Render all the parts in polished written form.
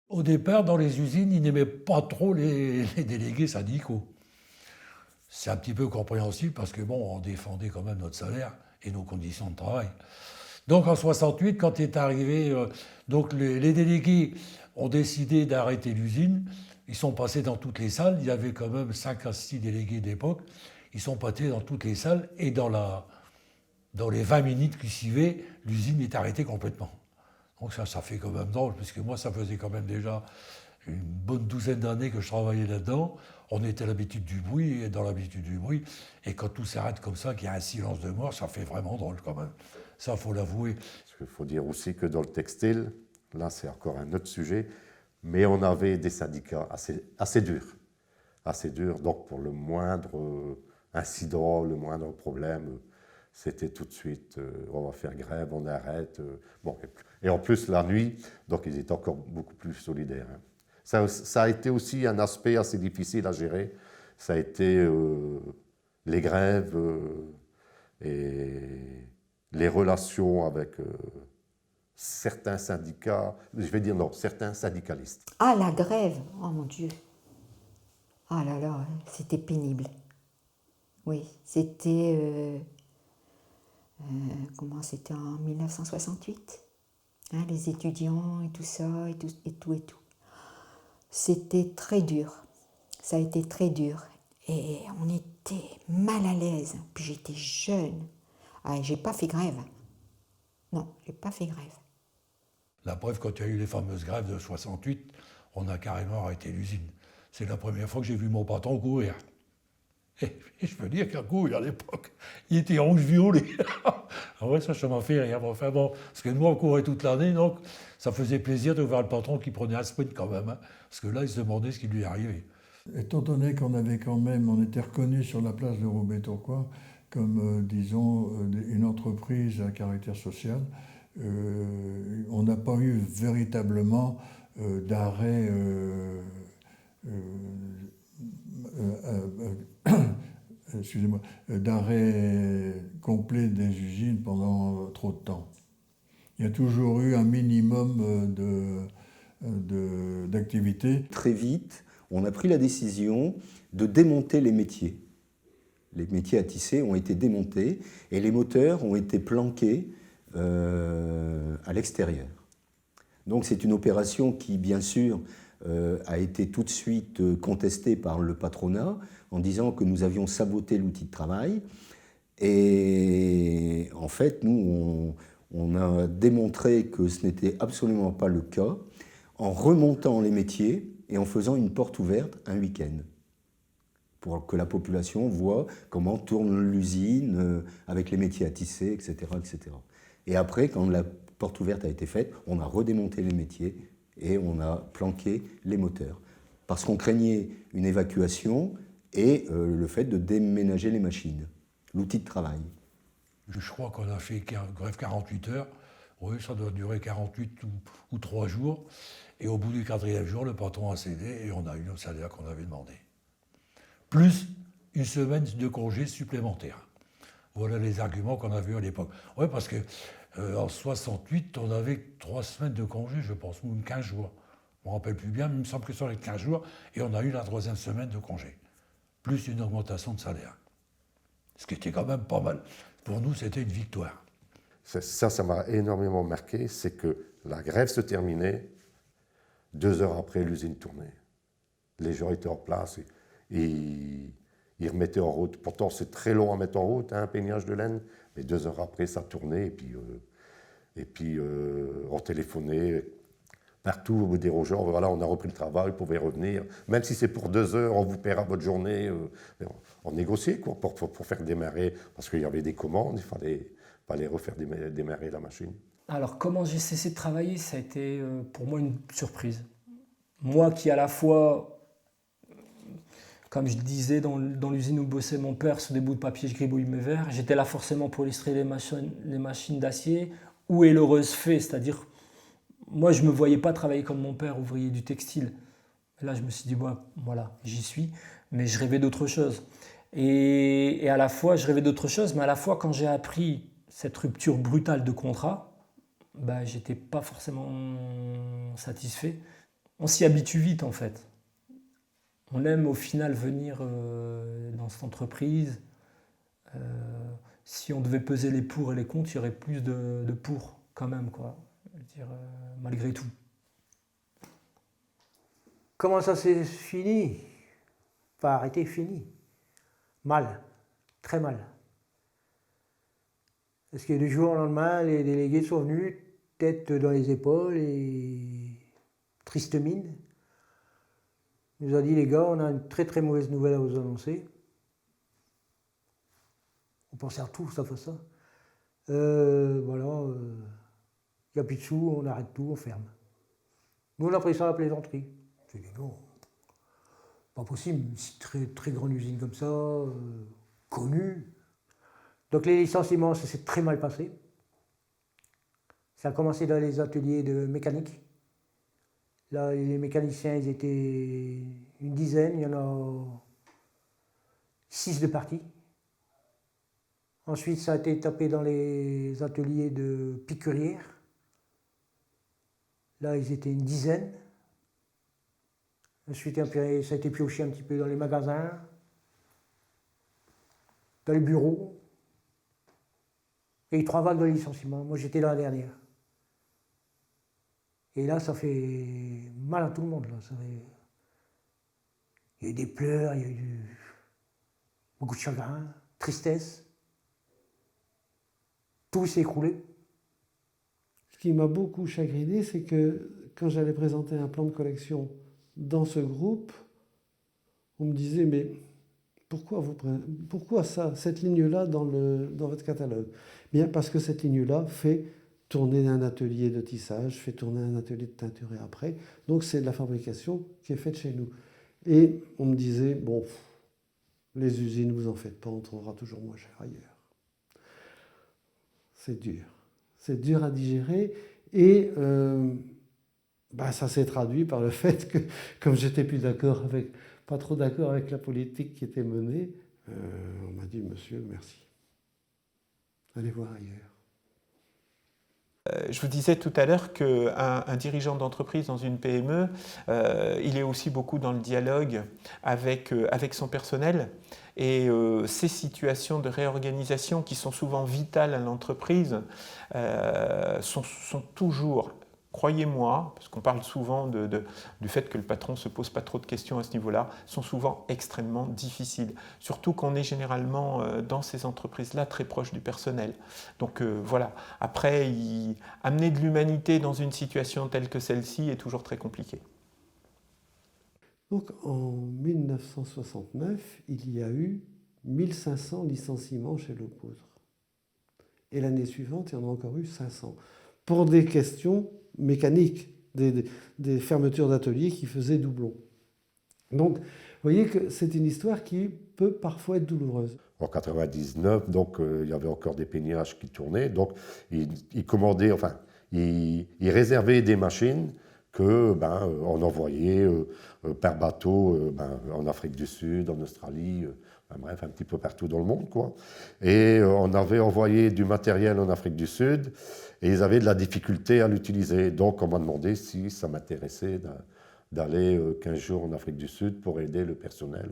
Au départ, dans les usines, ils n'aimaient pas trop les délégués syndicaux. C'est un petit peu compréhensible parce que bon, on défendait quand même notre salaire et nos conditions de travail. Donc en 68, quand est arrivé, donc les délégués ont décidé d'arrêter l'usine. Ils sont passés dans toutes les salles. Il y avait quand même 5 à 6 délégués d'époque. Ils sont passés dans toutes les salles et dans les 20 minutes qui suivaient, l'usine est arrêtée complètement. Donc ça fait quand même drôle, parce que moi, ça faisait quand même déjà une bonne douzaine d'années que je travaillais là-dedans. On était à l'habitude du bruit, et dans l'habitude du bruit, et quand tout s'arrête comme ça, qu'il y a un silence de mort, ça fait vraiment drôle quand même. Ça, faut l'avouer. Parce qu'il faut dire aussi que dans le textile, là c'est encore un autre sujet, mais on avait des syndicats assez durs. Assez durs, donc pour le moindre incident, le moindre problème, c'était tout de suite, on va faire grève, on arrête. Bon, et en plus la nuit, donc ils étaient encore beaucoup plus solidaires. Hein. Ça a été aussi un aspect assez difficile à gérer. Ça a été les grèves et les relations avec certains syndicats, je vais dire non, certains syndicalistes. Ah, la grève, oh mon Dieu. Ah là là, c'était pénible. Oui, c'était... comment c'était en 1968 hein, les étudiants et tout ça, et tout. C'était très dur. Ça a été très dur. Et on était mal à l'aise. Puis j'étais jeune. Ah, j'ai pas fait grève. Non, j'ai pas fait grève. La preuve, quand il y a eu les fameuses grèves de 68, on a carrément arrêté l'usine. C'est la première fois que j'ai vu mon patron courir. Et je peux dire qu'un coup, à l'époque, il était rouge-violet. Ah ouais, ça m'a fait rire. Enfin bon, parce que nous, on courait toute l'année, donc ça faisait plaisir de voir le patron qui prenait un sprint quand même. Hein, parce que là, il se demandait ce qui lui arrivait. Étant donné qu'on avait quand même, on était reconnu sur la place de Roubaix-Tourcoing comme, disons, une entreprise à caractère social, on n'a pas eu véritablement d'arrêt excusez-moi, d'arrêt complet des usines pendant trop de temps. Il y a toujours eu un minimum d'activité. Très vite, on a pris la décision de démonter les métiers. Les métiers à tisser ont été démontés et les moteurs ont été planqués à l'extérieur. Donc c'est une opération qui, bien sûr, a été tout de suite contestée par le patronat en disant que nous avions saboté l'outil de travail. Et en fait, nous, on a démontré que ce n'était absolument pas le cas en remontant les métiers et en faisant une porte ouverte un week-end pour que la population voit comment tourne l'usine avec les métiers à tisser, etc., etc. Et après, quand la porte ouverte a été faite, on a redémonté les métiers et on a planqué les moteurs. Parce qu'on craignait une évacuation et le fait de déménager les machines, l'outil de travail. Je crois qu'on a fait grève 48 heures. Oui, ça doit durer 48 ou 3 jours. Et au bout du 4e jour, le patron a cédé et on a eu le salaire qu'on avait demandé. Plus une semaine de congé supplémentaire. Voilà les arguments qu'on a vus à l'époque. Oui, parce que en 68, on avait 3 semaines de congé, je pense, ou 15 jours. Je ne me rappelle plus bien, mais il me semble que ça avait 15 jours, et on a eu la 3e semaine de congé. Plus une augmentation de salaire. Ce qui était quand même pas mal. Pour nous, c'était une victoire. Ça m'a énormément marqué, c'est que la grève se terminait, 2 heures après, l'usine tournait. Les gens étaient en place, et ils remettaient en route. Pourtant, c'est très long à mettre en route, un peignage de laine, mais 2 heures après, ça tournait, et puis on téléphonait partout, on dire aux gens, voilà, on a repris le travail, vous pouvez revenir. Même si c'est pour 2 heures, on vous paiera votre journée. On négociait quoi, pour faire démarrer, parce qu'il y avait des commandes, il fallait refaire démarrer la machine. Alors, comment j'ai cessé de travailler, ça a été pour moi une surprise. Moi qui, à la fois, comme je disais, dans l'usine où bossait mon père, sur des bouts de papier, je gribouille mes verres, j'étais là forcément pour illustrer les machines d'acier. Où est l'heureuse fée, c'est-à-dire, moi je ne me voyais pas travailler comme mon père, ouvrier du textile. Là, je me suis dit, bon, voilà, j'y suis, mais je rêvais d'autre chose. Et à la fois, je rêvais d'autre chose, mais à la fois, quand j'ai appris cette rupture brutale de contrat, bah, j'étais pas forcément satisfait. on s'y habitue vite en fait. On aime au final venir dans cette entreprise. Si on devait peser les pour et les contre, il y aurait plus de pour quand même, quoi. Je veux dire, malgré tout. Comment ça s'est fini? Pas arrêté, fini. Mal, très mal. Parce que du jour au lendemain, les délégués sont venus, tête dans les épaules et triste mine. Ils nous ont dit, les gars, on a une très très mauvaise nouvelle à vous annoncer. On pensait à tout sauf à ça. Voilà, il n'y a plus de sous, on arrête tout, on ferme. Nous, on a pris ça à la plaisanterie. J'ai dit non, pas possible, une très, très grande usine comme ça, connue. Donc les licenciements, ça s'est très mal passé. Ça a commencé dans les ateliers de mécanique. Là, les mécaniciens, ils étaient une dizaine, il y en a 6 de partis. Ensuite, ça a été tapé dans les ateliers de piqûrières. Là, ils étaient une dizaine. Ensuite, ça a été pioché un petit peu dans les magasins, dans les bureaux. Il y a eu 3 vagues de licenciements. Moi, j'étais dans la dernière. Et là, ça fait mal à tout le monde. Là. Il y a eu des pleurs, il y a eu beaucoup de chagrin, tristesse. Tout s'est écroulé. Ce qui m'a beaucoup chagriné, c'est que quand j'allais présenter un plan de collection dans ce groupe, on me disait, mais pourquoi ça, cette ligne-là dans votre catalogue? Bien parce que cette ligne-là fait tourner un atelier de tissage, fait tourner un atelier de teinture et après. Donc c'est de la fabrication qui est faite chez nous. Et on me disait, bon, les usines, vous en faites pas, on trouvera toujours moins cher ailleurs. C'est dur. C'est dur à digérer et ça s'est traduit par le fait que, comme j'étais pas trop d'accord avec la politique qui était menée, on m'a dit, monsieur, merci. Allez voir ailleurs. Je vous disais tout à l'heure qu'un dirigeant d'entreprise dans une PME, il est aussi beaucoup dans le dialogue avec son personnel. Et ces situations de réorganisation qui sont souvent vitales à l'entreprise sont toujours, croyez-moi, parce qu'on parle souvent du fait que le patron ne se pose pas trop de questions à ce niveau-là, sont souvent extrêmement difficiles. Surtout qu'on est généralement dans ces entreprises-là très proche du personnel. Donc voilà, après, amener de l'humanité dans une situation telle que celle-ci est toujours très compliqué. Donc en 1969, il y a eu 1500 licenciements chez Le Poudre. Et l'année suivante, il y en a encore eu 500. Pour des questions mécaniques, des fermetures d'ateliers qui faisaient doublon. Donc, vous voyez que c'est une histoire qui peut parfois être douloureuse. En 1999, donc, il y avait encore des peignages qui tournaient. Donc, ils commandaient, enfin, ils réservaient des machines on envoyait par bateau en Afrique du Sud, en Australie, bref, un petit peu partout dans le monde, quoi. Et on avait envoyé du matériel en Afrique du Sud et ils avaient de la difficulté à l'utiliser. Donc on m'a demandé si ça m'intéressait d'aller 15 jours en Afrique du Sud pour aider le personnel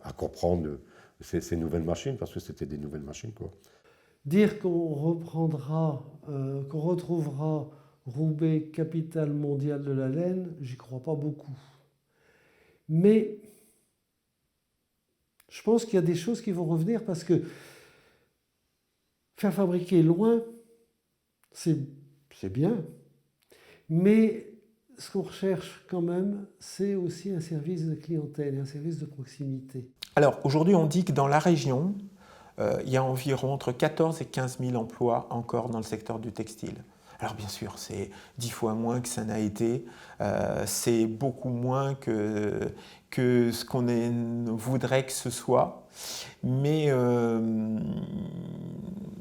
à comprendre ces nouvelles machines, parce que c'était des nouvelles machines, quoi. Dire qu'on retrouvera Roubaix, capitale mondiale de la laine, j'y crois pas beaucoup. Mais je pense qu'il y a des choses qui vont revenir parce que faire fabriquer loin, c'est bien. Mais ce qu'on recherche quand même, c'est aussi un service de clientèle, un service de proximité. Alors aujourd'hui, on dit que dans la région, il y a environ entre 14 et 15 000 emplois encore dans le secteur du textile. Alors bien sûr, c'est 10 fois moins que ça n'a été, c'est beaucoup moins que ce qu'on voudrait que ce soit, mais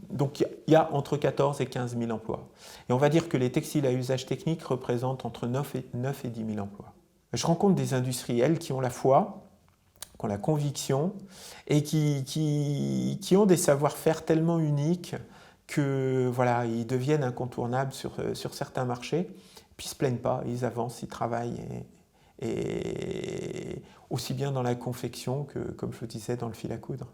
donc il y a entre 14 et 15 000 emplois. Et on va dire que les textiles à usage technique représentent entre 9 et 10 000 emplois. Je rencontre des industriels qui ont la foi, qui ont la conviction et qui ont des savoir-faire tellement uniques que voilà, ils deviennent incontournables sur certains marchés, puis ils ne se plaignent pas, ils avancent, ils travaillent, et aussi bien dans la confection que, comme je le disais, dans le fil à coudre.